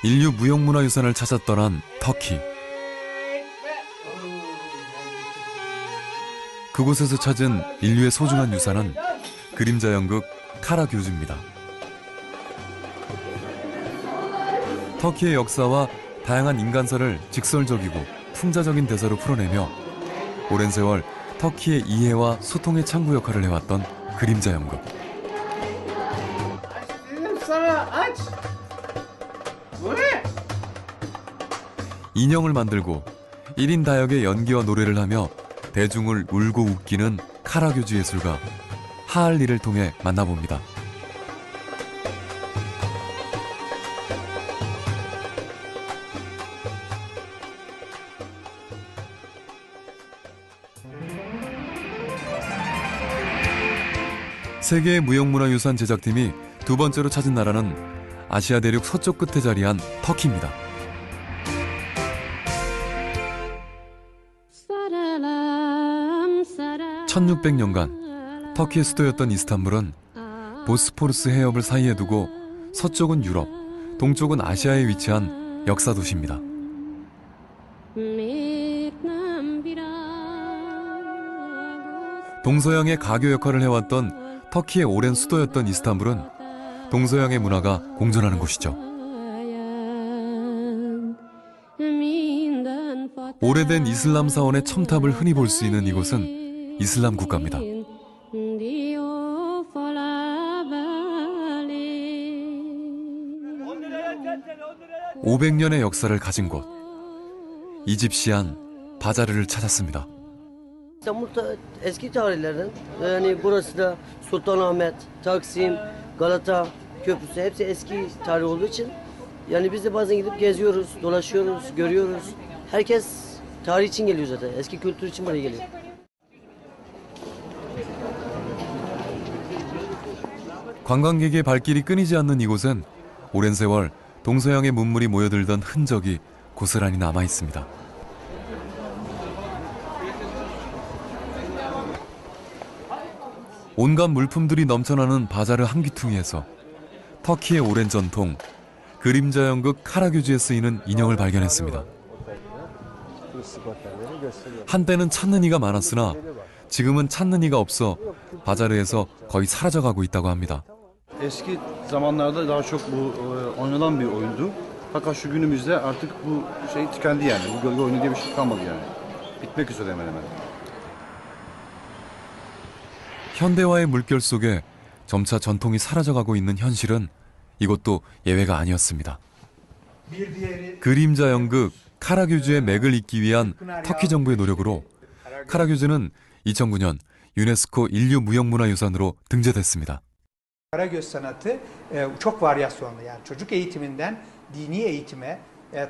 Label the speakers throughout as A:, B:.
A: 인류 무형문화유산을 찾아 떠난 터키. 그곳에서 찾은 인류의 소중한 유산은 그림자 연극 카라교주입니다. 터키의 역사와 다양한 인간사를 직설적이고 풍자적인 대사로 풀어내며 오랜 세월 터키의 이해와 소통의 창구 역할을 해왔던 그림자 연극. 인형을 만들고 1인 다역의 연기와 노래를 하며 대중을 울고 웃기는 카라교주 예술가 하알리를 통해 만나봅니다. 세계의 무형문화유산 제작팀이 두 번째로 찾은 나라는 아시아 대륙 서쪽 끝에 자리한 터키입니다. 1600년간 터키의 수도였던 이스탄불은 보스포루스 해협을 사이에 두고 서쪽은 유럽, 동쪽은 아시아에 위치한 역사 도시입니다. 동서양의 가교 역할을 해왔던 터키의 오랜 수도였던 이스탄불은 동서양의 문화가 공존하는 곳이죠. 오래된 이슬람 사원의 첨탑을 흔히 볼 수 있는 이곳은 이슬람 국가입니다. 500년의 역사를 가진 곳, 이집시안 바자르를 찾았습니다.
B: İstanbul'da eski tarihlerden yani burası da Sultanahmet, Taksim, Galata Köprüsü hepsi eski tarih olduğu için yani biz de bazen gidip geziyoruz, dolaşıyoruz, görüyoruz. Herkes tarih için geliyor zaten. Eski kültür için buraya geliyor.
A: 관광객의 발길이 끊이지 않는 이곳은 오랜 세월 동서양의 문물이 모여들던 흔적이 고스란히 남아 있습니다. 온갖 물품들이 넘쳐나는 바자르 한 귀퉁이에서 터키의 오랜 전통, 그림자 연극 카라교주에 쓰이는 인형을 발견했습니다. 한때는 찾는 이가 많았으나 지금은 찾는 이가 없어 바자르에서 거의 사라져가고 있다고 합니다.
C: Eski zamanlarda daha çok bu oynanan bir oyundu. Fakat şu günümüzde artık bu şey tükendi yani. Bu gölge oyunu diye bir şey kalmadı yani. Bitmek üzere hemen hemen.
A: 현대화의 물결 속에 점차 전통이 사라져가고 있는 현실은 이것도 예외가 아니었습니다. 그림자 연극 카라교주의 맥을 잇기 위한 터키 정부의 노력으로 카라교주는 2009년 유네스코 인류 무형문화유산으로 등재됐습니다.
D: Karagöz sanatı çok varyasyonlu, yani çocuk eğitiminden dini eğitime,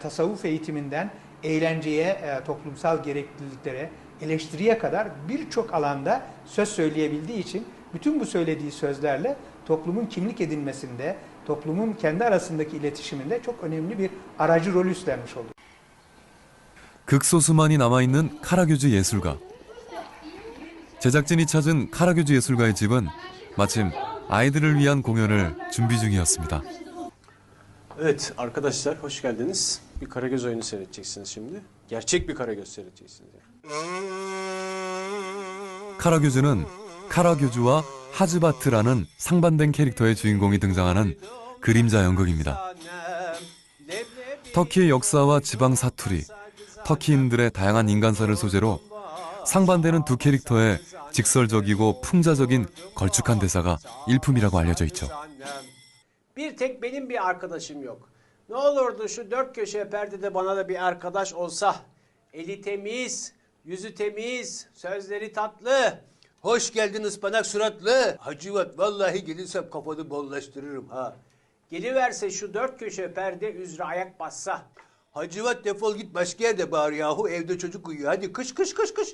D: tasavvuf eğitiminden eğlenceye, toplumsal gerekliliklere, eleştiriye kadar birçok alanda söz söyleyebildiği için bütün bu söylediği sözlerle toplumun kimlik edinmesinde, toplumun kendi arasındaki iletişiminde çok önemli bir aracı rol üstlenmiş oldu.
A: 극소수만이 남아있는 카라교주 예술가. 제작진이 찾은 카라교주 예술가의 집은 마침 아이들을 위한 공연을 준비 중이었습니다.
E: Evet arkadaşlar hoş geldiniz. Bir Karagöz oyunu seyredeceksiniz şimdi. Gerçek bir Karagöz seyredeceksiniz.
A: 카라교주는 카라교주와 하즈바트라는 상반된 캐릭터의 주인공이 등장하는 그림자 연극입니다. 터키의 역사와 지방 사투리, 터키인들의 다양한 인간사를 소재로 상반되는 두 캐릭터의 직설적이고 풍자적인 걸쭉한 대사가 일품이라고 알려져 있죠.
E: Bir tek benim bir arkadaşım yok. Ne olurdu şu dört köşe perdede bana da bir arkadaş olsa. Eli temiz, yüzü temiz, sözleri tatlı.
F: Hoş geldin ıspanak suratlı. Hacivat vallahi gelirsem kafanı bollaştırırım ha.
E: Geliverse şu dört köşe perde üzere ayak bassa.
F: Hacivat defol git başka yerde bağır yahu evde çocuk uyuyor. Hadi kış kış kış kış.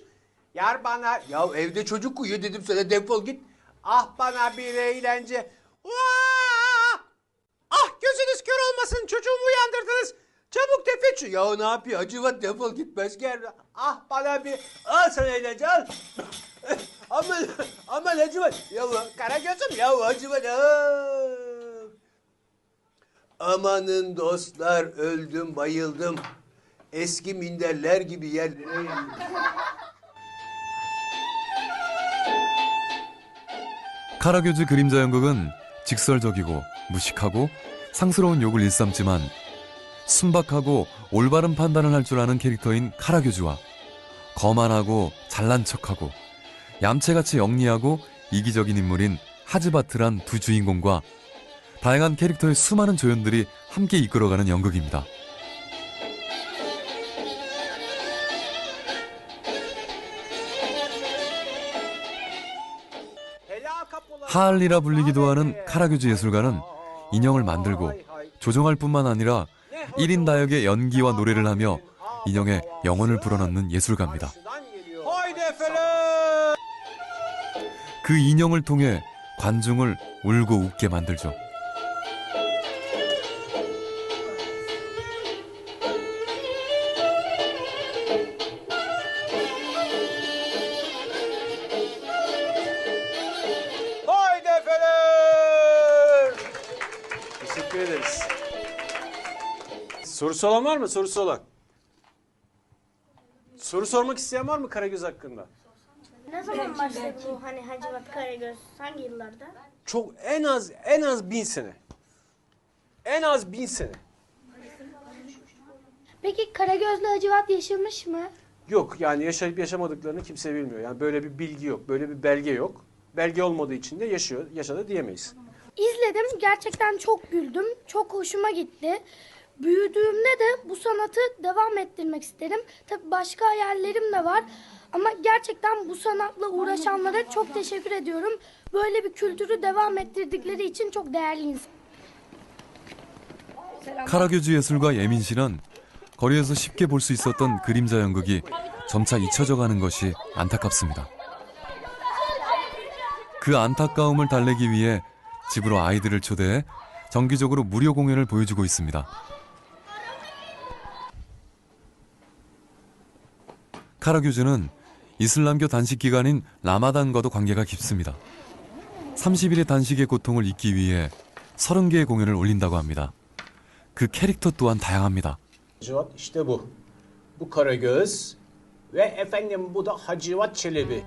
E: Yar bana,
F: Ya evde çocuk uyuyor dedim sana defol git.
E: ah bana bir eğlence. Vaa! Ah gözünüz kör olmasın çocuğumu uyandırdınız. Çabuk tefeçü.
F: Ya ne yapıyor Hacivat defol git başka yerde.
E: Ah bana bir, al sana eğlence al.
F: Aman aman Hacivat. Ya
E: Karagöz'üm
F: ya Hacivat. Amanın dostlar, öldüm bayıldım. Eski minderler gibi yerlere indim.
A: 카라교주 그림자 연극은 직설적이고 무식하고 상스러운 욕을 일삼지만 순박하고 올바른 판단을 할 줄 아는 캐릭터인 카라교주와 거만하고 잘난 척하고 얌체같이 영리하고 이기적인 인물인 하즈바트란 두 주인공과 다양한 캐릭터의 수많은 조연들이 함께 이끌어가는 연극입니다. 하알리라 불리기도 하는 카라교주 예술가는 인형을 만들고 조종할 뿐만 아니라 1인 다역의 연기와 노래를 하며 인형의 영혼을 불어넣는 예술가입니다. 그 인형을 통해 관중을 울고 웃게 만들죠.
E: Teşekkür ederiz. Sorusu olan var mı? Sorusu olan. Soru sormak isteyen var mı Karagöz hakkında?
G: Ne zaman başladı bu hani Hacivat Karagöz? Hangi yıllarda?
E: Çok en az 1000 sene. En az 1000 sene.
G: Peki Karagöz'le Hacivat yaşamış mı?
E: Yok yani yaşayıp yaşamadıklarını kimse bilmiyor. Yani böyle bir bilgi yok, böyle bir belge yok. Belge olmadığı için de yaşadı diyemeyiz.
G: İzledim. Gerçekten çok güldüm. Çok hoşuma gitti. Büyüdüğümde de bu sanatı devam ettirmek isterim. Tabii başka hayallerim de var. Ama gerçekten bu sanatla uğraşanlara çok teşekkür ediyorum. Böyle bir kültürü devam ettirdikleri için çok değerli insan.
A: 카라교주 예술가 예민 씨는 거리에서 쉽게 볼 수 있었던 그림자 연극이 점차 잊혀져 가는 것이 안타깝습니다. 그 안타까움을 달래기 위해 집으로 아이들을 초대해 정기적으로 무료 공연을 보여주고 있습니다. 카라교주는 이슬람교 단식 기간인 라마단과도 관계가 깊습니다. 30일의 단식의 고통을 잊기 위해 30개의 공연을 올린다고 합니다. 그 캐릭터 또한 다양합니다.
E: Hacivat işte bu. Bu Karagöz ve efendim bu da Hacivat Çelebi.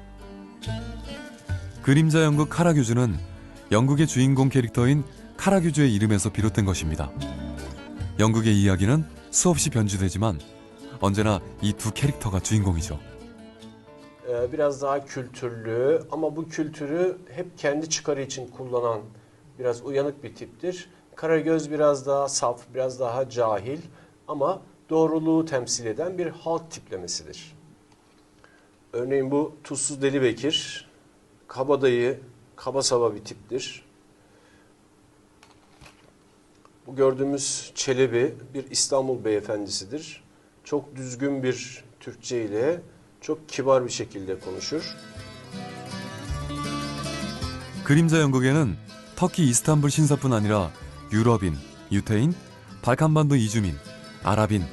A: 그림자 연극 카라교주는 연극의 주인공 캐릭터인 카라교주의 이름에서 비롯된 것입니다. 연극의 이야기는 수없이 변주되지만 언제나 이 두 캐릭터가 주인공이죠.
E: Biraz daha kültürlü ama bu kültürü hep kendi çıkarı için kullanan biraz uyanık bir tiptir. Karagöz biraz daha saf, biraz daha cahil ama doğruluğu temsil eden bir halk tiplemesidir. Örneğin bu Tuzsuz Deli Bekir, kabadayı, kaba saba bir tiptir. Bu gördüğümüz Çelebi bir İstanbul beyefendisidir. Çok düzgün bir Türkçe ile çok kibar bir şekilde konuşur.
A: 그림자 연극에는 터키 이스탄불 신사뿐 아니라 유럽인, 유태인, 발칸반도 이주민, 아랍인,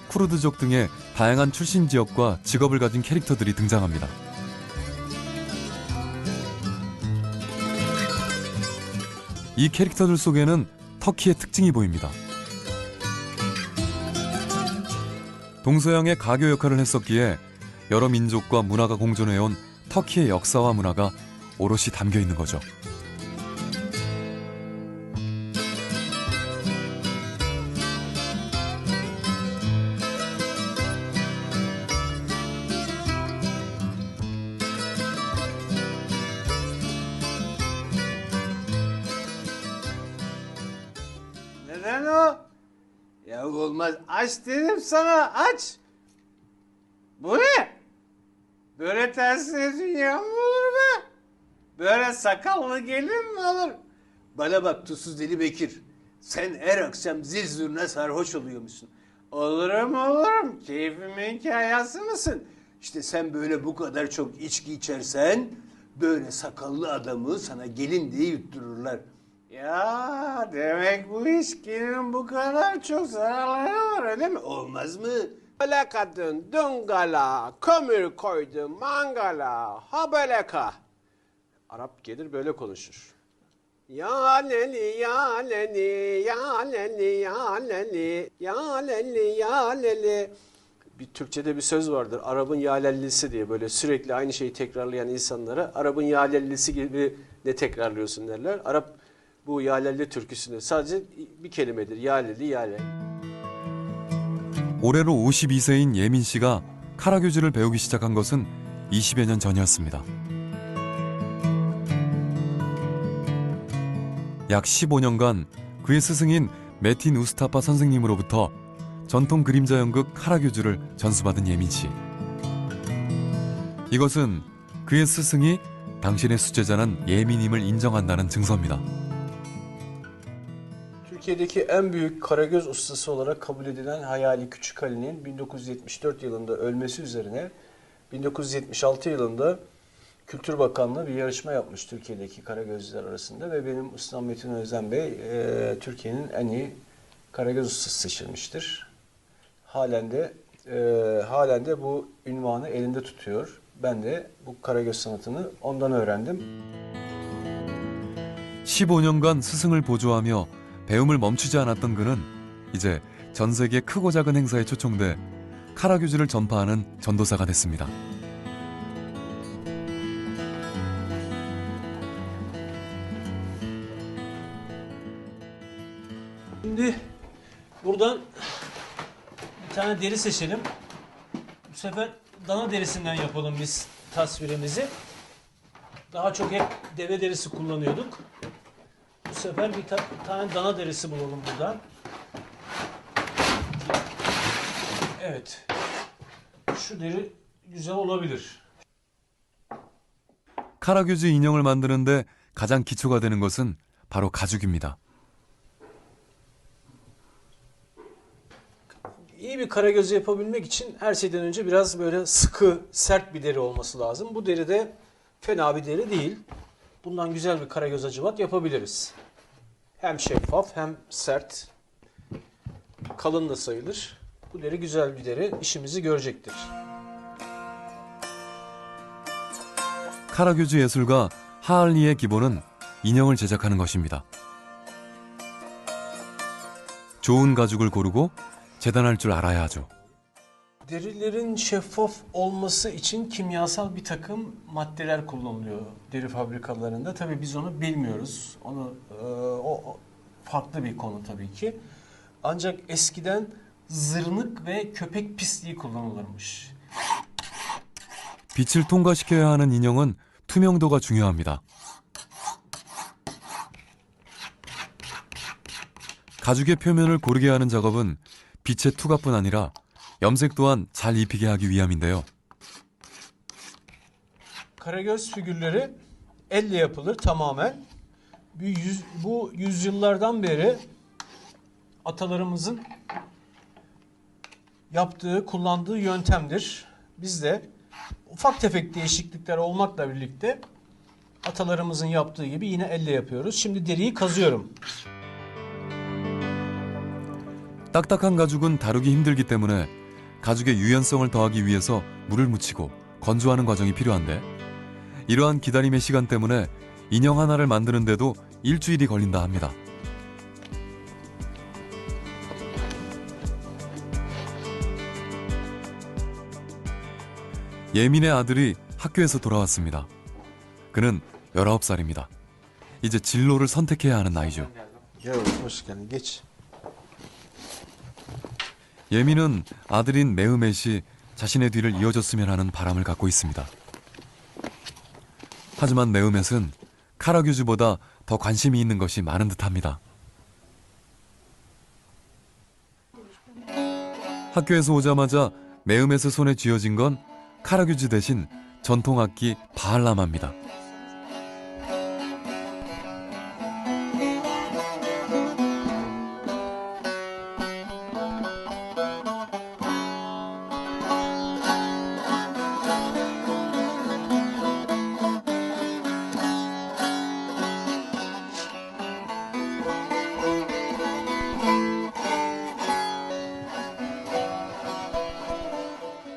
A: 쿠르드족 등의 다양한 출신 지역과 직업을 가진 캐릭터들이 등장합니다. 이 캐릭터들 속에는 터키의 특징이 보입니다. 동서양의 가교 역할을 했었기에 여러 민족과 문화가 공존해온 터키의 역사와 문화가 오롯이 담겨 있는 거죠.
E: Neden o? Ya olmaz. Aç dedim sana, aç. Bu ne? Böyle tersine dünya mı olur be? Böyle sakallı gelin mi olur?
F: Bana bak Tuzsuz Deli Bekir. Sen her akşam zil zurna sarhoş oluyormuşsun.
E: Olurum. Keyfimin hikayesi mısın?
F: İşte sen böyle bu kadar çok içki içersen böyle sakallı adamı sana gelin diye yuttururlar.
E: Ya demek bu içkinin bu kadar çok zararları var öyle mi?
F: Olmaz mı?
E: Böyle kadın dungala, kömür koydu mangala, ha böyle ka. Arap gelir böyle konuşur. Ya leli ya leli ya leli ya leli ya leli ya leli. Bir Türkçede bir söz vardır. Arap'ın yalellisi diye, böyle sürekli aynı şeyi tekrarlayan insanlara Arap'ın yalellisi gibi ne tekrarlıyorsun derler. Arap bu yalelli türküsünü sadece bir kelimedir. Yaleli yale.
A: 올해로 52세인 예민 씨가 카라규즈를 배우기 시작한 것은 20여 년 전이었습니다. 약 15년간 그의 스승인 메틴 우스타파 선생님으로부터 전통 그림자 연극 카라규즈를 전수받은 예민 씨. 이것은 그의 스승이 당신의 수제자는 예민임을 인정한다는 증서입니다.
E: Türkiye'deki en büyük karagöz ustası olarak kabul edilen Hayali Küçük Ali'nin 1974 yılında ölmesi üzerine 1976 yılında Kültür Bakanlığı bir yarışma yapmış Türkiye'deki karagözler arasında ve benim ustam Metin Özden Bey Türkiye'nin en iyi karagöz ustası seçilmiştir. Halen de bu ünvanı elinde tutuyor. Ben de bu karagöz sanatını ondan öğrendim.
A: 15년간 스승을 보조하며 배움을 멈추지 않았던 그는 이제 전 세계 크고 작은 행사에 초청돼 카라규즈를 전파하는 전도사가 됐습니다.
H: Şimdi buradan bir tane deri seçelim. Bu sefer dana derisinden yapalım biz tasvirimizi. Daha çok hep deve derisi kullanıyorduk. Bu sefer bir tane dana derisi bulalım buradan. Evet. Şu deri güzel olabilir.
A: 카라규즈 인형을 만드는데 가장 기초가 되는 것은 바로 가죽입니다.
H: İyi bir karagözü yapabilmek için her şeyden önce biraz böyle sıkı, sert bir deri olması lazım. Bu deri de fena bir deri değil. Bundan güzel bir karagöz hacivat yapabiliriz. Hem şeffaf hem sert. Kalın da sayılır. Bu deri güzel bir deri. İşimizi görecektir.
A: 카라규즈 예술가 하알리의 기본은 인형을 제작하는 것입니다. 좋은 가죽을 고르고 재단할 줄 알아야 하죠.
H: Derilerin şeffaf olması için kimyasal bir takım maddeler kullanılıyor deri fabrikalarında. Tabii biz onu bilmiyoruz. O farklı bir konu tabii ki. Ancak eskiden zırnık ve köpek pisliği kullanılırmış.
A: 빛을 통과시켜야 하는 인형은 투명도가 중요합니다. 가죽의 표면을 고르게 하는 작업은 빛의 투과뿐 아니라 염색 또한 잘 입히게 하기 위함인데요.
H: Karagöz figürleri elle yapılır tamamen. Bu yüzyıllardan beri atalarımızın kullandığı yöntemdir. Biz de ufak tefek değişiklikler olmakla birlikte atalarımızın yaptığı gibi yine elle yapıyoruz. Şimdi deriyi kazıyorum.
A: 딱딱한 가죽은 다루기 힘들기 때문에 가죽의 유연성을 더하기 위해서 물을 묻히고 건조하는 과정이 필요한데 이러한 기다림의 시간 때문에 인형 하나를 만드는데도 일주일이 걸린다 합니다. 예민의 아들이 학교에서 돌아왔습니다. 그는 19살입니다. 이제 진로를 선택해야 하는 나이죠.
E: Hoş geldin. Geç.
A: 예민은 아들인 메흐멧이 자신의 뒤를 이어줬으면 하는 바람을 갖고 있습니다. 하지만 메흐멧은 카라규즈보다 더 관심이 있는 것이 많은 듯합니다. 학교에서 오자마자 메흐멧의 손에 쥐어진 건 카라규즈 대신 전통악기 바알라마입니다.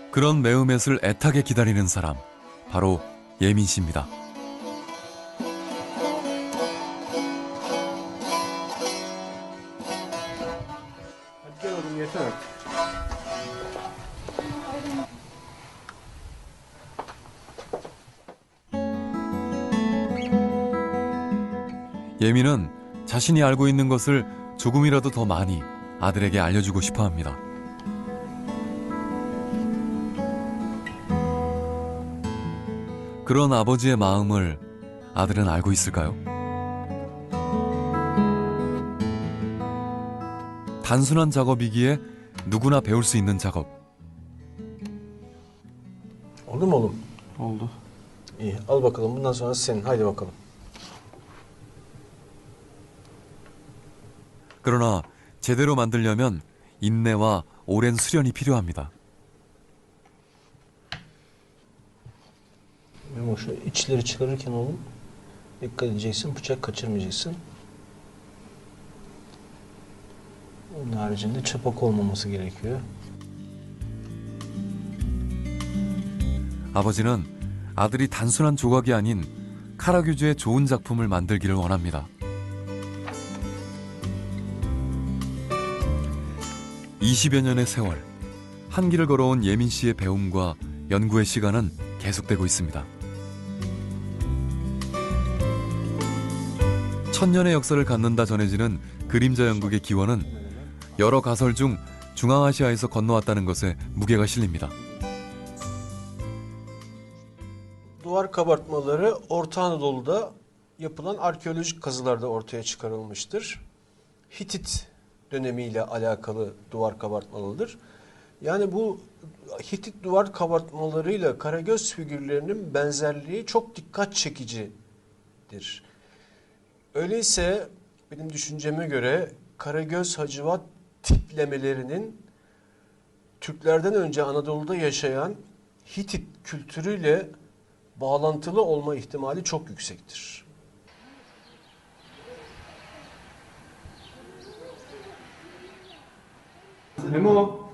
A: 그런 메흐멧을 애타게 기다리는 사람, 바로 예민 씨입니다.
E: Gel oğlum yeter artık.
A: 예민은 자신이 알고 있는 것을 조금이라도 더 많이 아들에게 알려주고 싶어 합니다. 그런 아버지의 마음을 아들은 알고 있을까요? 단순한 작업이기에 누구나 배울 수 있는 작업.
H: Oldu mu oğlum?
E: Oldu.
H: İyi. Al bakalım. Bundan sonra senin. Haydi bakalım.
A: 그러나 제대로 만들려면 인내와 오랜 수련이 필요합니다.
H: Memo şu içleri çıkarırken oğlum dikkat edeceksin. Bıçak kaçırmayacaksın. Onun haricinde çapak olmaması gerekiyor.
A: 아버지는 아들이 단순한 조각이 아닌 카라규즈의 좋은 작품을 만들기를 원합니다. 20여 년의 세월, 한 길을 걸어온 예민 씨의 배움과 연구의 시간은 계속되고 있습니다. 천년의 역사를 갖는다 전해지는 그림자 연극의 기원은 여러 가설 중 중앙아시아에서 건너왔다는 것에 무게가 실립니다.
E: Duvar kabartmaları Orta Anadolu'da yapılan arkeolojik kazılarda ortaya çıkarılmıştır. Hitit dönemiyle alakalı duvar kabartmalıdır. Yani bu Hitit duvar kabartmalarıyla Karagöz figürlerinin benzerliği çok dikkat çekicidir. Öyleyse benim düşünceme göre Karagöz Hacivat tiplemelerinin Türklerden önce Anadolu'da yaşayan Hitit kültürüyle bağlantılı olma ihtimali çok yüksektir. Memo.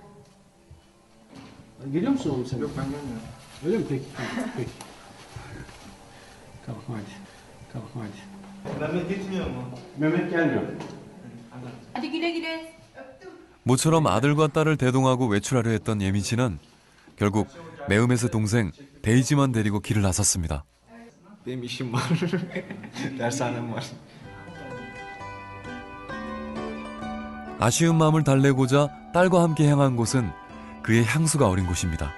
E: Geliyor musun oğlum sen? Yok ben gelmiyorum. Öyle mi? Peki. Peki. Tamam hadi. Tamam hadi.
I: Mehmet gitmiyor mu?
E: Mehmet gelmiyor.
J: Hadi güle güle.
A: 모처럼 아들과 딸을 대동하고 외출하려 했던 예민 씨는 결국 매음에서 동생 데이지만 데리고 길을 나섰습니다.
I: Benim işim var. Dershanem var.
A: 아쉬운 마음을 달래고자 딸과 함께 향한 곳은 그의 향수가 어린 곳입니다.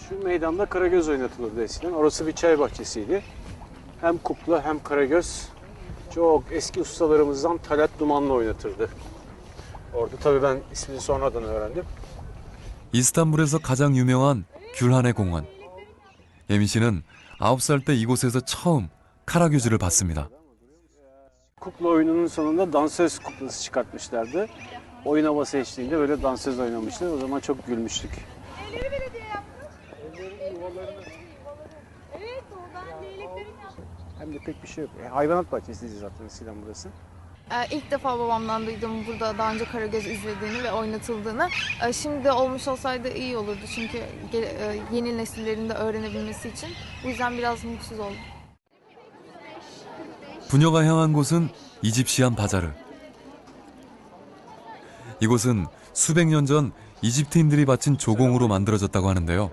E: Şu meydanda Karagöz oynatılırdı eskiden. Orası bir çay bahçesiydi. Hem kukla hem Karagöz çok eski ustalarımızdan Talat Dumanlı oynatırdı. Orada tabii ben ismini sonradan öğrendim.
A: 이스탄불에서 가장 유명한 귤한의 공원. 예민 씨는 9살 때 이곳에서 처음 카라규즈를 봤습니다.
E: Kukla oyununun sonunda dansöz kuklası çıkartmışlardı. Oyun havası eşliğinde böyle dansöz oynamışlar. O zaman çok gülmüştük. Hem de pek bir şey yok. Hayvanat bahçesiyiz zaten eskiden burası.
J: İlk defa babamdan duydum burada daha önce Karagöz izlediğini ve oynatıldığını. Şimdi olmuş olsaydı iyi olurdu çünkü yeni nesillerin de öğrenebilmesi için. Bu yüzden biraz mutsuz oldum.
A: 부녀가 향한 곳은 이집시안 바자르. 이곳은 수백 년 전 이집트인들이 바친 조공으로 만들어졌다고 하는데요.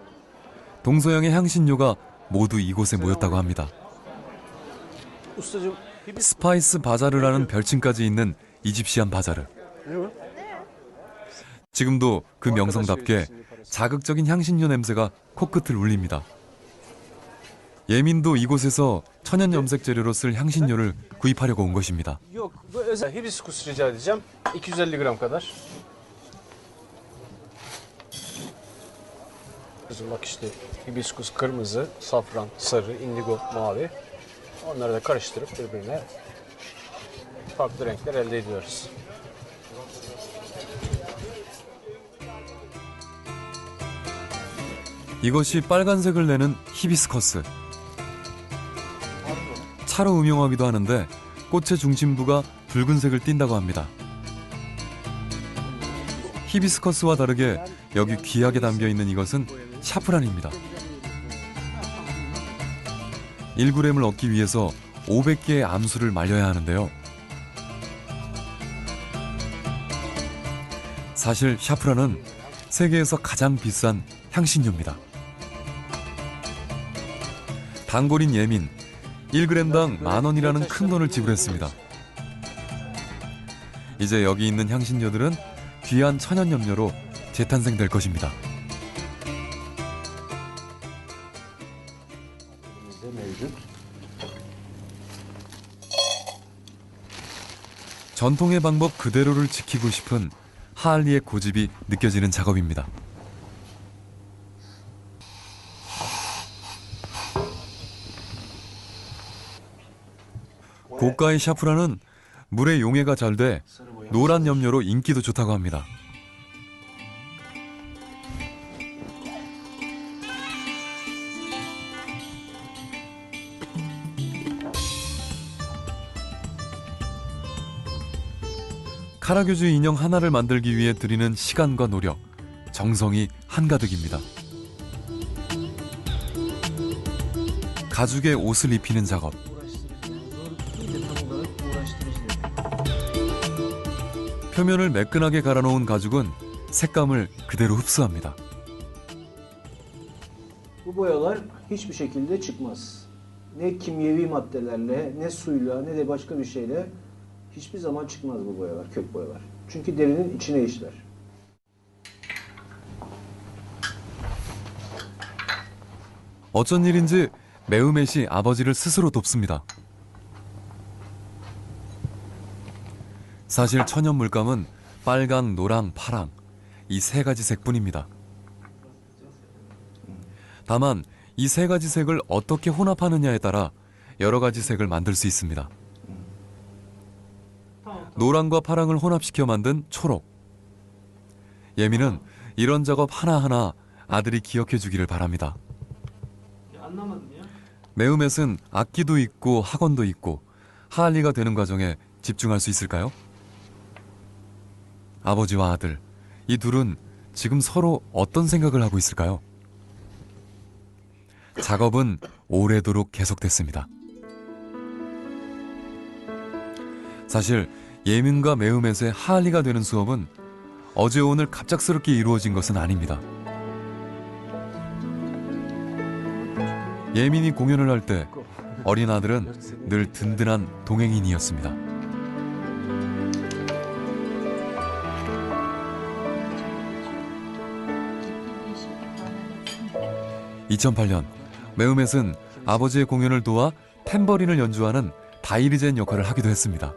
A: 동서양의 향신료가 모두 이곳에 모였다고 합니다.
E: Ustacığım,
A: 스파이스 바자르라는 별칭까지 있는 이집시안 바자르. 지금도 그 명성답게 자극적인 향신료 냄새가 코끝을 울립니다. 예민도 이곳에서 천연 염색 재료로 쓸 향신료를 구입하려고 온 것입니다.
E: yok bu özel hibiskus rica edeceğim. 250 gram kadar. Kızım bak işte hibiskus kırmızı, safran, sarı, indigo, mavi. Onları da karıştırıp birbirine farklı renkler elde ediyoruz.
A: 이것이 빨간색을 내는 히비스커스. 차로 음용하기도 하는데 꽃의 중심부가 붉은색을 띈다고 합니다. 히비스커스와 다르게 여기 귀하게 담겨 있는 이것은 샤프란입니다. 1g을 얻기 위해서 500개의 암수를 말려야 하는데요. 사실 샤프란은 세계에서 가장 비싼 향신료입니다. 단골인 예민, 1g당 10,000원이라는 큰 돈을 지불했습니다. 이제 여기 있는 향신료들은 귀한 천연염료로 재탄생될 것입니다. 전통의 방법 그대로를 지키고 싶은 하알리의 고집이 느껴지는 작업입니다. 고가의 샤프란은 물의 용해가 잘 돼 노란 염료로 인기도 좋다고 합니다. 카라교주 인형 하나를 만들기 위해 들이는 시간과 노력, 정성이 한가득입니다. 가죽에 옷을 입히는 작업. 표면을 매끈하게 갈아놓은 가죽은 색감을 그대로 흡수합니다.
H: Bu boyalar hiçbir şekilde çıkmaz. Ne kimyevi maddelerle, ne suyla, ne de başka bir şeyle hiçbir zaman çıkmaz bu boyalar, kök boyalar. Çünkü derinin içine işler.
A: 어쩐 일인지 매우맷이 아버지를 스스로 돕습니다. 사실 천연 물감은 빨강, 노랑, 파랑 이 세 가지 색뿐입니다. 다만 이 세 가지 색을 어떻게 혼합하느냐에 따라 여러 가지 색을 만들 수 있습니다. 노랑과 파랑을 혼합시켜 만든 초록. 예민은 이런 작업 하나하나 아들이 기억해 주기를 바랍니다. 매우맷은 악기도 있고 학원도 있고 하알리가 되는 과정에 집중할 수 있을까요? 아버지와 아들, 이 둘은 지금 서로 어떤 생각을 하고 있을까요? 작업은 오래도록 계속됐습니다. 사실 예민과 매우맷의 하알리가 되는 수업은 어제 오늘 갑작스럽게 이루어진 것은 아닙니다. 예민이 공연을 할 때 어린 아들은 늘 든든한 동행인이었습니다. 2008년 매우맷은 아버지의 공연을 도와 탬버린을 연주하는 다이리젠 역할을 하기도 했습니다.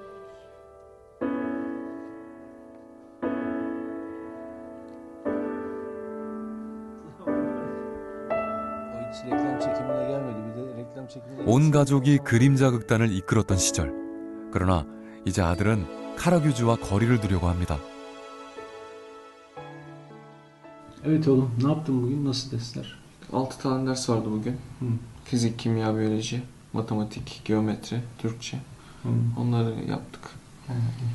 A: 온 가족이 그림자 극단을 이끌었던 시절. 그러나 이제 아들은 카라교주와 거리를 두려고 합니다.
I: Evet oğlum, ne yaptın bugün? Nasıl dersler?
K: 6 tane ders vardı bugün. Fizik, kimya, biyoloji, matematik, geometri, Türkçe. Onları yaptık.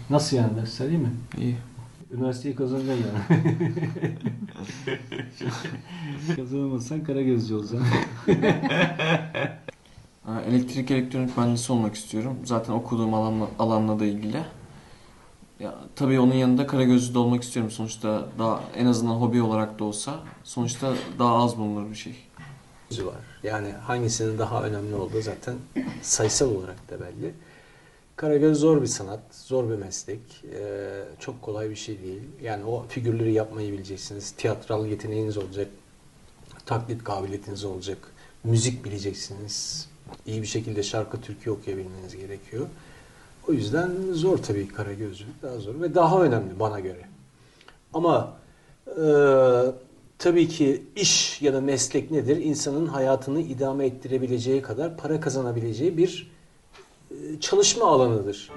I: Nasıl yani dersler, iyi mi?
K: İyi.
I: Üniversiteyi kazanacaksın yani. Kazanamazsan Karagözcü olacaksın.
K: Elektrik elektronik mühendisi olmak istiyorum. Zaten okuduğum alanla da ilgili. Ya, tabii onun yanında Karagözlü de olmak istiyorum. Sonuçta daha en azından hobi olarak da olsa sonuçta daha az bulunur bir şey.
H: Var. Yani hangisinin daha önemli olduğu zaten sayısal olarak da belli. Karagöz zor bir sanat, zor bir meslek. Çok kolay bir şey değil. Yani o figürleri yapmayı bileceksiniz. Tiyatral yeteneğiniz olacak. Taklit kabiliyetiniz olacak. Müzik bileceksiniz. İyi bir şekilde şarkı, türkü okuyabilmeniz gerekiyor. O yüzden zor tabii Karagözlülük, daha zor ve daha önemli bana göre. Ama tabii ki iş ya da meslek nedir? İnsanın hayatını idame ettirebileceği kadar para kazanabileceği bir çalışma alanıdır.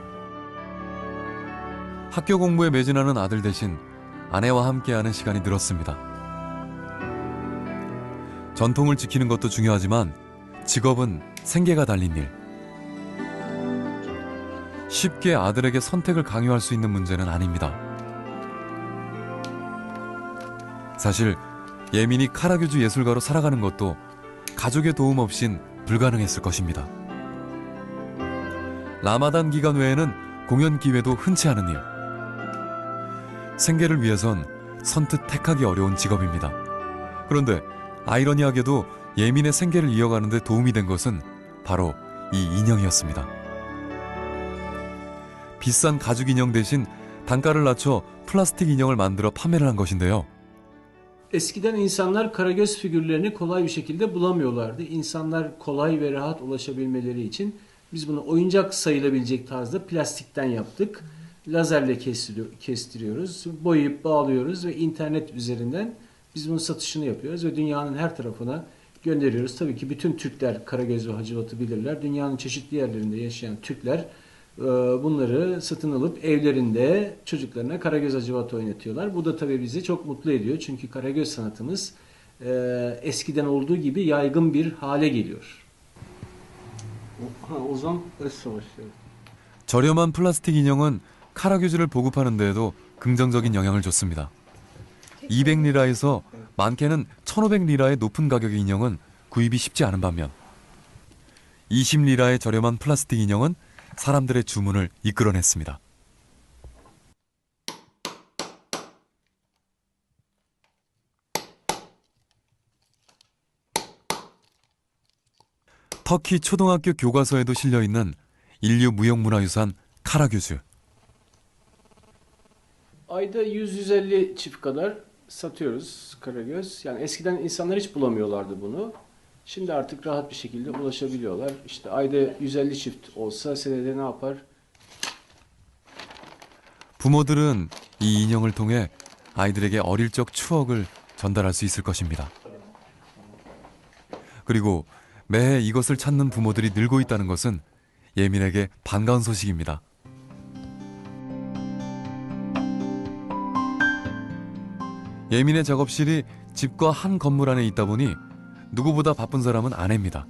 A: 학교 공부에 매진하는 아들 대신 아내와 함께하는 시간이 늘었습니다. 전통을 지키는 것도 중요하지만 직업은 생계가 달린 일. 쉽게 아들에게 선택을 강요할 수 있는 문제는 아닙니다. 사실 예민이 카라교주 예술가로 살아가는 것도 가족의 도움 없인 불가능했을 것입니다. 라마단 기간 외에는 공연 기회도 흔치 않은 일. 생계를 위해선 선뜻 택하기 어려운 직업입니다. 그런데 아이러니하게도 예민의 생계를 이어가는 데 도움이 된 것은 바로 이 인형이었습니다. 비싼 가죽 인형 대신 단가를 낮춰 플라스틱 인형을 만들어 판매를 한 것인데요.
H: Eskiden insanlar karagöz figürlerini kolay bir şekilde bulamıyorlardı. İnsanlar kolay ve rahat ulaşabilmeleri için biz bunu oyuncak sayılabilecek tarzda plastikten yaptık. Lazerle kestiriyoruz, boyayıp bağlıyoruz ve internet üzerinden biz bunun satışını yapıyoruz ve dünyanın her tarafına gönderiyoruz. Tabii ki bütün Türkler Karagöz ve Hacivat'ı bilirler. Dünyanın çeşitli yerlerinde yaşayan Türkler bunları satın alıp evlerinde çocuklarına Karagöz Hacivat oynatıyorlar. Bu da tabii bizi çok mutlu ediyor. Çünkü Karagöz sanatımız eskiden olduğu gibi yaygın bir hale geliyor. O zaman başlıyor.
A: 저렴한 플라스틱 인형은 카라규즈를 보급하는 데에도 긍정적인 영향을 줬습니다. 200리라에서 많게는 1,500리라의 높은 가격의 인형은 구입이 쉽지 않은 반면 20리라의 저렴한 플라스틱 인형은 사람들의 주문을 이끌어냈습니다. 터키 초등학교 교과서에도 실려있는 인류 무형문화유산 카라규즈.
H: Ayda 100-150 çift kadar satıyoruz karagöz. Yani eskiden insanlar hiç bulamıyorlardı bunu. Şimdi artık rahat bir şekilde ulaşabiliyorlar. İşte ayda 150 çift olsa senede ne yapar?
A: 부모들은 이 인형을 통해 아이들에게 어릴 적 추억을 전달할 수 있을 것입니다. 그리고 매해 이것을 찾는 부모들이 늘고 있다는 것은 예민에게 반가운 소식입니다. 예민의 작업실이 집과 한 건물 안에 있다 보니 누구보다 바쁜 사람은 아내입니다.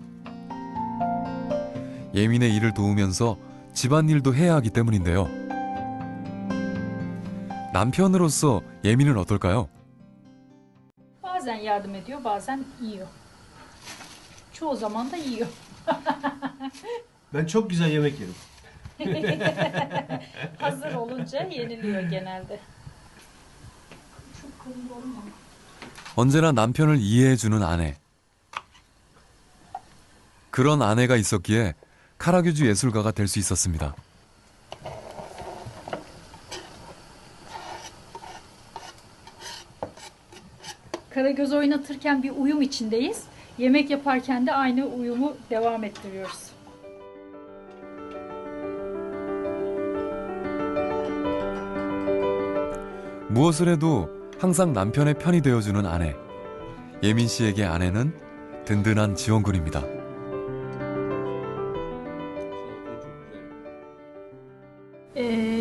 A: 예민의 일을 도우면서 집안일도 해야 하기 때문인데요. 남편으로서 예민은 어떨까요?
L: Bazen yardım ediyor, bazen yiyor. Çoğu zaman da yiyor.
I: Ben çok güzel yemek yerim.
L: Hazır olunca yeniliyor genelde.
A: 언제나 남편을 이해해주는 아내. 그런 아내가 있었기에 카라규즈 예술가가 될 수 있었습니다.
L: Karagöz oynatırken bir uyum içindeyiz. Yemek yaparken de aynı uyumu devam ettiriyoruz.
A: 무엇을 해도 항상 남편의 편이 되어주는 아내. 예민 씨에게 아내는 든든한 지원군입니다.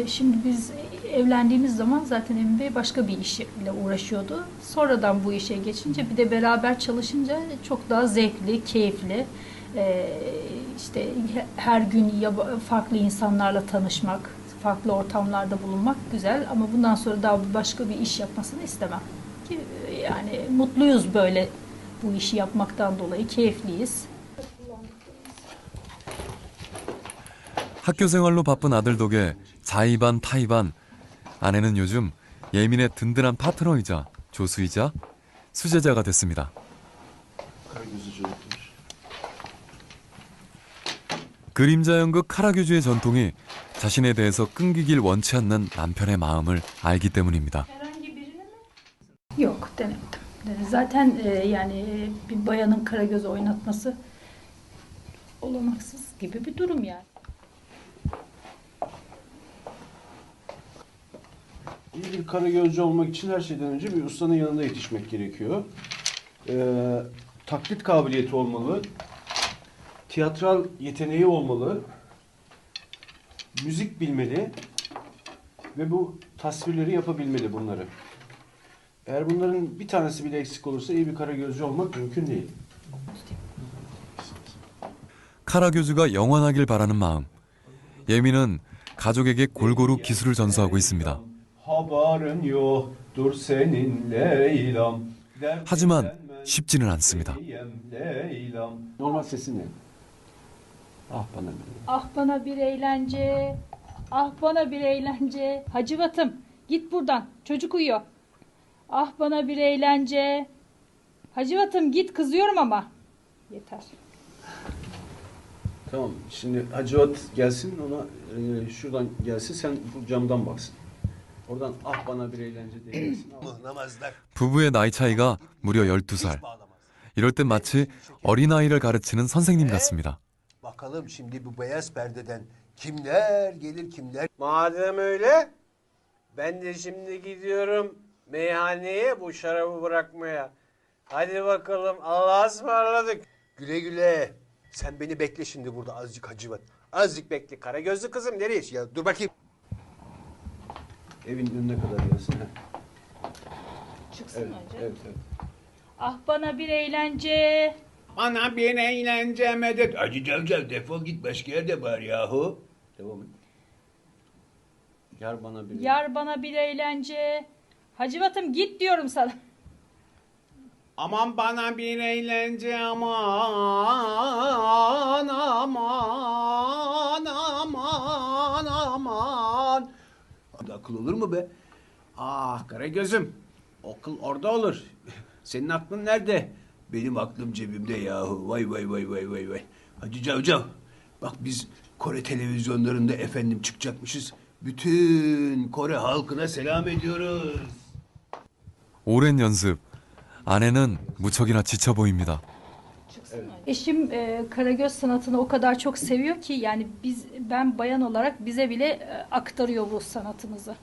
L: Şimdi biz evlendiğimiz zaman zaten Emin Bey başka bir işle uğraşıyordu. Sonradan bu işe geçince bir de beraber çalışınca çok daha zevkli, keyifli. İşte her gün farklı insanlarla tanışmak, farklı ortamlarda bulunmak güzel ama bundan sonra daha başka bir iş yapmasını istemem. Ki yani mutluyuz böyle bu işi yapmaktan dolayı, keyifliyiz.
A: 학교 생활로 바쁜 아들 덕에 자의반 타의반 아내는 요즘 예민의 든든한 파트너이자 조수이자 수제자가 됐습니다. 그림자 연극 카라규즈의 전통이 자신에 대해서 끊기길 원치 않는 남편의 마음을 알기 때문입니다.
L: Yok, denemedim. Zaten yani bir bayanın Karagöz oynatması olanaksız gibi bir durum yani.
E: İyi bir karagözcü olmak için her şeyden önce bir ustanın yanında yetişmek gerekiyor. Taklit kabiliyeti olmalı, tiyatral yeteneği olmalı, müzik bilmeli ve bu tasvirleri yapabilmeli bunları. Eğer bunların bir tanesi bile eksik olursa iyi bir karagözcü olmak mümkün değil.
A: 카라규즈가 영원하길 바라는 마음. 예민은 가족에게 골고루 기술을 전수하고 있습니다.
E: Haberin yoktur senin Leyla'm.
A: 하지만 쉽지는 않습니다.
E: Normal sesin ne? Ah bana bir.
L: Ah bana bir eğlence, ah bana bir eğlence. Hacivat'ım Git buradan. Çocuk uyuyor. Ah bana bir eğlence. Hacivat'ım git, kızıyorum ama. Yeter.
E: Tamam, şimdi Hacivat gelsin, ona şuradan gelsin, sen bu camdan baksın. oradan ah bana bir eğlence değilsin.
A: 부부의 나이 차이가 무려 12살. 이럴 땐 마치 어린아이를 가르치는 선생님 같습니다.
F: Bakalım şimdi bu beyaz perdeden kimler gelir kimler.
E: Madem öyle, ben de şimdi gidiyorum meyhaneye bu şarabı bırakmaya. Hadi bakalım, Allah'a ısmarladık.
F: Güle güle. Sen beni bekle şimdi burada azıcık Hacivat. Azıcık bekle. Karagözlü kızım nereye? Ya dur bakayım.
E: Evin önüne kadar gelsin.
L: Çıksın
E: Evet,
L: önce.
E: evet, evet.
L: Ah bana bir eğlence.
F: Bana bir eğlence medet. Hacı Cavcav defol git başka yerde var yahu.
E: Devam et. Yar bana bir...
L: Yar bana bir eğlence. Hacivat'ım git diyorum sana.
F: Aman bana bir eğlence aman aman aman aman. Akıl olur mu be? Ah Karagöz'üm. Akıl orada olur. Senin aklın nerede? Benim aklım cebimde yahu. Vay vay vay vay vay vay. Hacı Cavcav. Bak biz Kore televizyonlarında efendim çıkacakmışız. Bütün Kore halkına selam ediyoruz.
A: 오랜 연습. 아내는 무척이나 지쳐 보입니다.
L: Eşim Karagöz sanatını o kadar çok seviyor ki yani ben bayan olarak bize bile aktarıyor bu sanatımızı.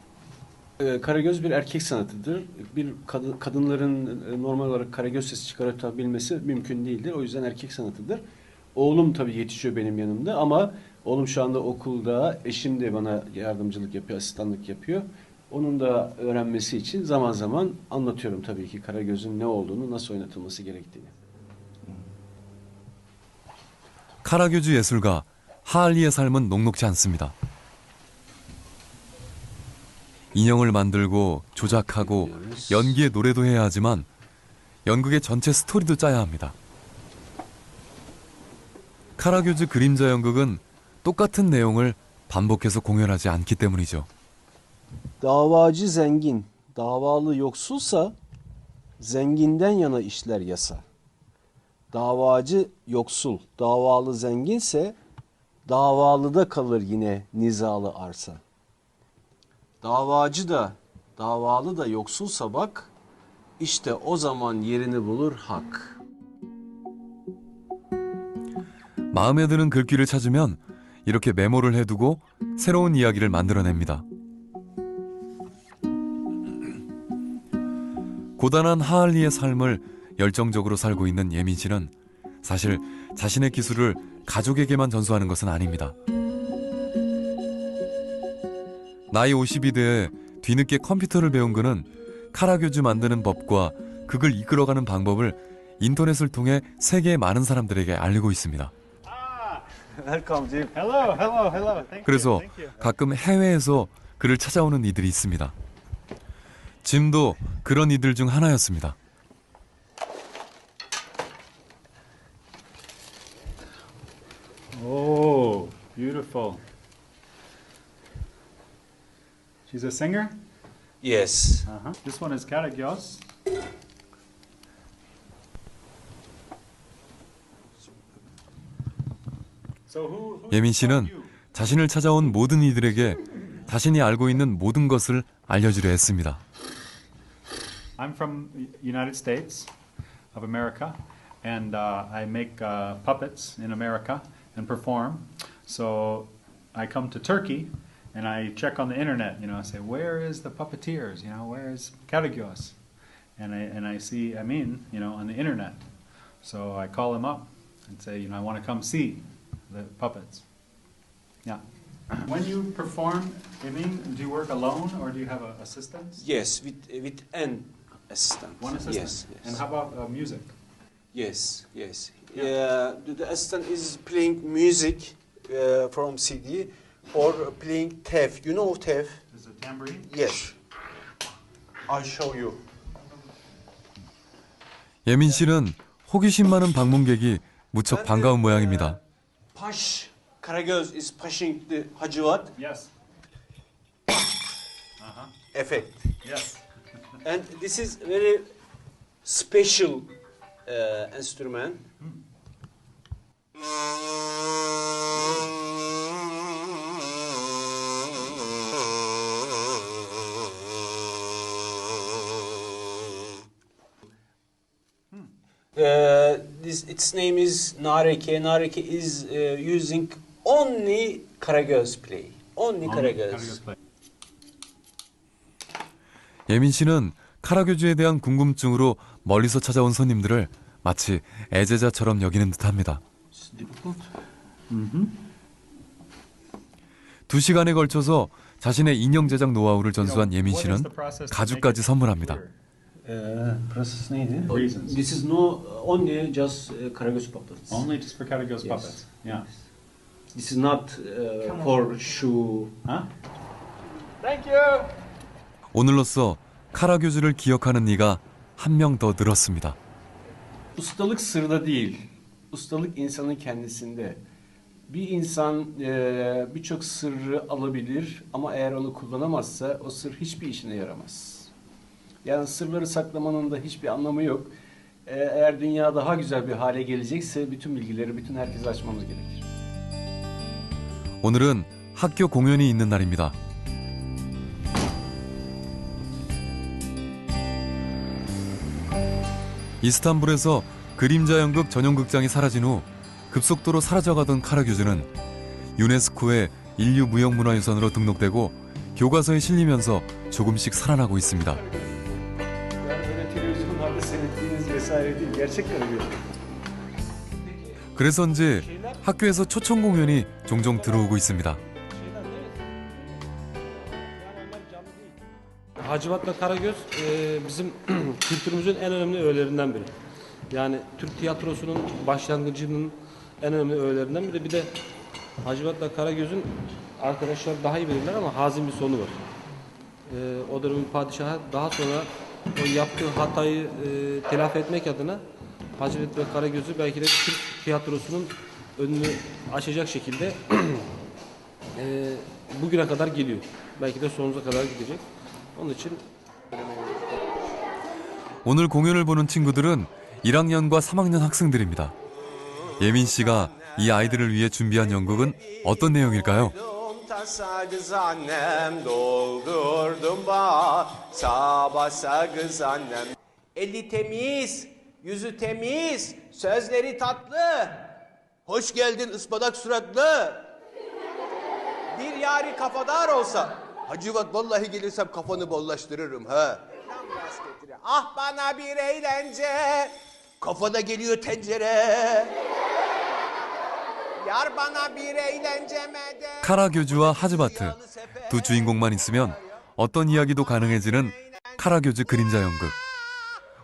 E: Karagöz bir erkek sanatıdır. Bir kadınların normal olarak karagöz sesi çıkartabilmesi mümkün değildir. O yüzden erkek sanatıdır. Oğlum tabii yetişiyor benim yanımda ama oğlum şu anda okulda, eşim de bana yardımcılık yapıyor, asistanlık yapıyor. Onun da öğrenmesi için zaman zaman anlatıyorum tabii ki karagözün ne olduğunu, nasıl oynatılması gerektiğini.
A: 카라교주 예술가 하알리의 삶은 녹록지 않습니다. 인형을 만들고 조작하고 연기에 노래도 해야 하지만 연극의 전체 스토리도 짜야 합니다. 카라교주 그림자 연극은 똑같은 내용을 반복해서 공연하지 않기 때문이죠.
E: Davacı zengin, davalı yoksulsa zenginden yana işler yasa. Davacı yoksul, davalı zenginse davalıda kalır yine nizalı arsa. Davacı da, davalı da yoksulsa bak, işte o zaman yerini bulur hak.
A: 마음에 드는 글귀를 찾으면 이렇게 메모를 해두고 새로운 이야기를 만들어냅니다. 고단한 하알리의 삶을 열정적으로 살고 있는 예민 씨는 사실 자신의 기술을 가족에게만 전수하는 것은 아닙니다. 나이 50이 돼 뒤늦게 컴퓨터를 배운 그는 카라교주 만드는 법과 극을 이끌어가는 방법을 인터넷을 통해 세계의 많은 사람들에게 알리고 있습니다.
I: Welcome, Jim. Hello, hello, hello. Thank you.
A: 그래서
I: Thank you.
A: 가끔 해외에서 그를 찾아오는 이들이 있습니다. 짐도 그런 이들 중 하나였습니다.
I: Oh, beautiful. She's a singer?
E: Yes.
I: Uh-huh. This one is Karagöz. So who
A: 예민 씨는 자신을 찾아온 모든 이들에게 자신이 알고 있는 모든 것을 알려주려 했습니다.
I: I'm from United States of America, and I make puppets in America and perform. So I come to Turkey, and I check on the internet. You know, I say, where is the puppeteers? You know, where is Karagöz? And I see Emin, you know, on the internet. So I call him up and say, you know, I want to come see the puppets. Yeah. When you perform, Emin, do you work alone or do you have assistants?
E: Yes, with an assistant.
I: One assistant.
E: Yes, yes.
I: And how about music?
E: Yes, yes. The assistant is playing music from CD or playing tef. You know tef?
I: Is it tambourine?
E: Yes. I'll show you.
A: 예민 씨는 호기심 많은 방문객이 무척 반가운 모양입니다.
E: Pash. Karagöz is pushing the Hacivat.
I: Yes.
E: effect.
I: Yes.
H: And this is very special instrument. Its name is nareke. Nareke is using only Karagöz play. Only Karagöz.
A: 예민 씨는 카라교주에 대한 궁금증으로 멀리서 찾아온 손님들을 마치 애제자처럼 여기는 듯합니다. 2시간에 걸쳐서 자신의 인형 제작 노하우를 전수한 예민 씨는 가죽까지 선물합니다.
H: Process neydi?
I: Reasons.
H: This is no only just Karagöz puppets.
I: Only just for Karagöz puppets. Yeah.
H: This is not for shoe.
I: Huh?
A: 오늘로써 카라교주를 기억하는 이가 한 명 더 늘었습니다.
H: Ustalık sırda değil. Ustalık insanın kendisinde. Bir insan birçok sırrı alabilir ama eğer onu kullanamazsa o sır hiçbir işine yaramaz. Yani sırları saklamanın da hiçbir anlamı yok. Eğer dünya daha güzel bir hale gelecekse bütün bilgileri bütün herkese açmamız gerekir.
A: 오늘은 학교 공연이 있는 날입니다. 이스탄불에서 그림자 연극 전용 극장이 사라진 후 급속도로 사라져가던 카라교주는 유네스코의 인류 무형문화유산으로 등록되고 교과서에 실리면서 조금씩 살아나고 있습니다.
H: Yani böyle televizyonlarda seyrettiğiniz vesaire değil, gerçek Karagöz.
A: 그래서인지 학교에서 초청 공연이 종종 들어오고 있습니다.
M: Hacivat'la Karagöz bizim kültürümüzün en önemli öğelerinden biri. Yani Türk tiyatrosunun başlangıcının en önemli öğelerinden biri. Bir de Hacivat'la Karagöz'ün arkadaşlar daha iyi bilirler ama hazin bir sonu var. O dönemin padişahı daha sonra o yaptığı hatayı telafi etmek adına Hacivat ve Karagöz'ü belki de Türk tiyatrosunun önünü açacak şekilde bugüne kadar geliyor. Belki de sonsuza kadar gidecek. onun için
A: 오늘 공연을 보는 친구들은 1학년과 3학년 학생들입니다. 예민 씨가 이 아이들을 위해 준비한 연극은 어떤 내용일까요?
E: Sakız annem doldurdum sakız annem. Eli temiz, yüzü temiz, sözleri tatlı. Hoş geldin ıspanak suratlı. Bir yari kafadar olsa. Hacivat vallahi gelirsem kafanı bollaştırırım ha. Ah bana bir eğlence. Kafana geliyor tencere. Yar bana bir eğlencemede.
A: 카라교주와 하즈바트 두 주인공만 있으면 어떤 이야기도 가능해지는 카라교주 그림자 연극.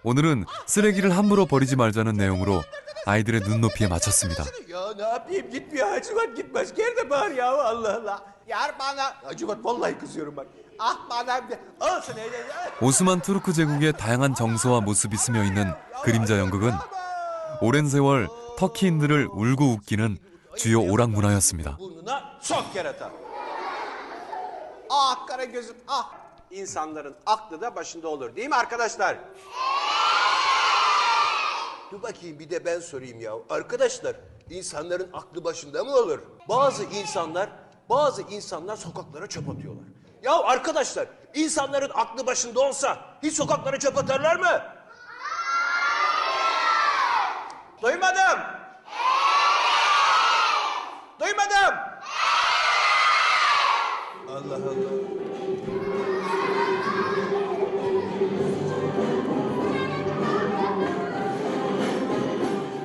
A: 오늘은 쓰레기를 함부로 버리지 말자는 내용으로 아이들의 눈높이에 맞췄습니다.
E: Ya ne yapayım gitmiyor Hacivat gitmez. Gel de bağır ya Allah Allah. Yar bana. Hacivat vallahi kızıyorum bak. Ah bana bir olsun eğlence.
A: 오스만 투르크 제국의 다양한 정서와 모습이 스며 있는 그림자 연극은 오랜 세월 터키인들을 울고 웃기는 주요 오락 문화였습니다.
E: Burnuna sok kerata. Ah Karagöz'üm ah. İnsanların aklı da başında olur değil mi arkadaşlar? Dur bakayım bir de ben sorayım ya. Arkadaşlar insanların aklı başında mı olur? Bazı insanlar sokaklara çöp atıyorlar. Ya arkadaşlar insanların aklı başında olsa hiç sokaklara çöp atarlar mı? Duymadım. Duymadım. Allah Allah.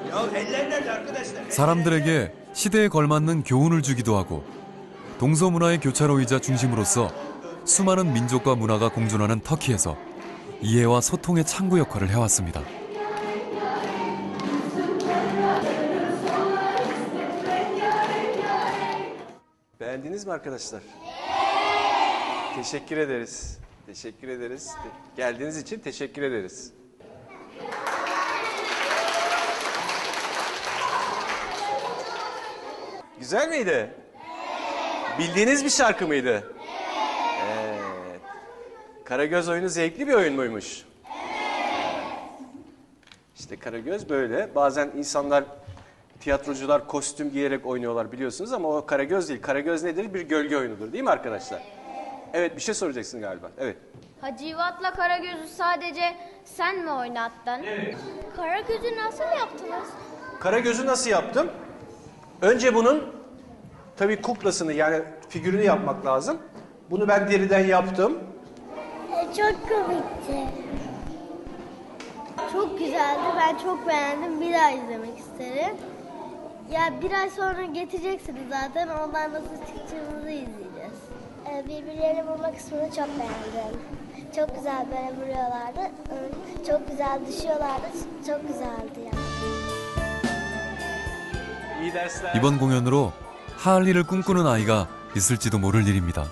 E: Ya eller nerede arkadaşlar?
A: 사람들에게 시대에 걸맞는 교훈을 주기도 하고 동서문화의 교차로이자 중심으로서 수많은 민족과 문화가 공존하는 터키에서 이해와 소통의 창구 역할을 해왔습니다.
E: Beğendiniz mi arkadaşlar? Teşekkür ederiz. Teşekkür ederiz. Geldiğiniz için teşekkür ederiz. Güzel miydi? Bildiğiniz bir şarkı mıydı? Evet. Karagöz oyunu zevkli bir oyun muymuş? İşte Karagöz böyle. Bazen insanlar, tiyatrocular kostüm giyerek oynuyorlar biliyorsunuz ama o Karagöz değil. Karagöz nedir? Bir gölge oyunudur değil mi arkadaşlar? Evet, bir şey soracaksın galiba. Evet.
N: Hacivat'la Karagöz'ü sadece sen mi oynattın?
E: Evet.
N: Karagöz'ü nasıl yaptınız?
E: Karagöz'ü nasıl yaptım? Önce bunun tabii kuklasını yani figürünü yapmak lazım. Bunu ben deriden yaptım.
N: Çok komikti. Çok güzeldi. Ben çok beğendim. Bir daha izlemek isterim. Ya bir ay sonra getireceksiniz zaten. Ondan nasıl çıkacağımızı izleyeceğiz. Birbirlerini bulma kısmını çok beğendim. Çok güzel böyle vuruyorlardı. Çok güzel düşüyorlardı. Çok güzeldi yani.
E: İyi dersler.
A: 이번 공연으로 하알리를 꿈꾸는 아이가 있을지도 모를 일입니다.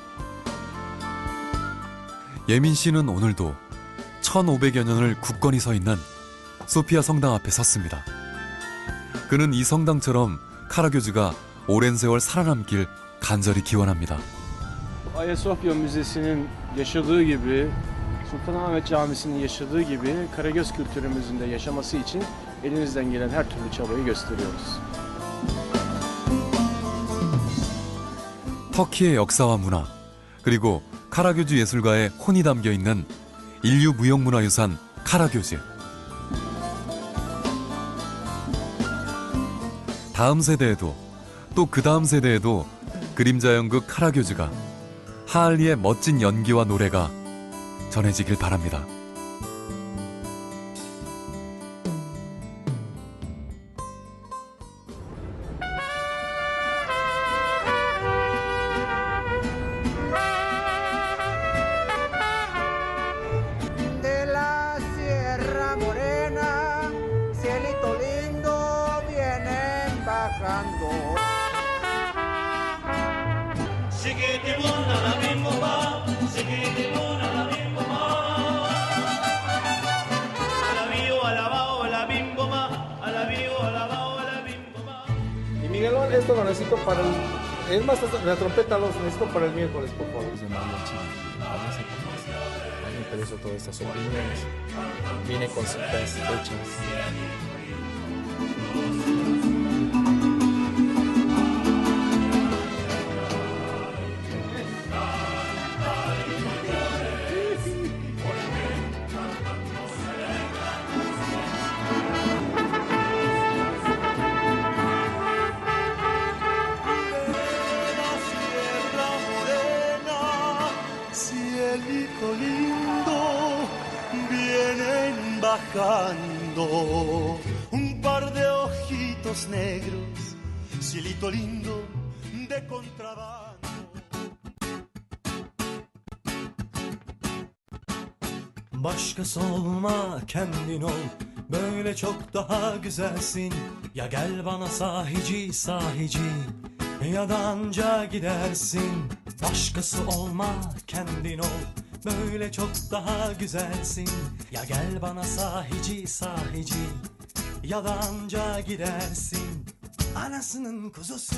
A: 예민 씨는 오늘도 1500여 년을 굳건히 서 있는 소피아 성당 앞에 섰습니다. 그는 이 성당처럼 카라교즈가 오랜 세월 살아남길 간절히 기원합니다.
O: Ayasofya Müzesi'nin yaşadığı gibi, Sultanahmet Camisi'nin yaşadığı gibi Karagöz kültürümüzün de yaşaması için elimizden gelen her türlü çabayı gösteriyoruz.
A: 터키의 역사와 문화, 그리고 카라교즈 예술가의 혼이 담겨 있는 인류 무형문화유산 카라교즈. 다음 세대에도 또 그 다음 세대에도 그림자 연극 카라교즈가 하알리의 멋진 연기와 노래가 전해지길 바랍니다.
P: De la Sierra Morena, cielito lindo, vienen bajando.
Q: Y Miguelón, esto lo necesito para el... Es más, la trompeta lo necesito para el miércoles, por favor.
R: Me interesó todas estas opiniones. Vine con citas hechas.
S: Cielito lindo, vienen bajando un par de ojitos negros, cielito lindo de contrabando. Başkası olma, kendin ol, böyle çok daha güzelsin. Ya gel bana sahici sahici, ya da anca gidersin. Başkası olma, kendin ol, böyle çok daha güzelsin. Ya gel bana sahici sahici, ya da anca gidersin. Anasının kuzusu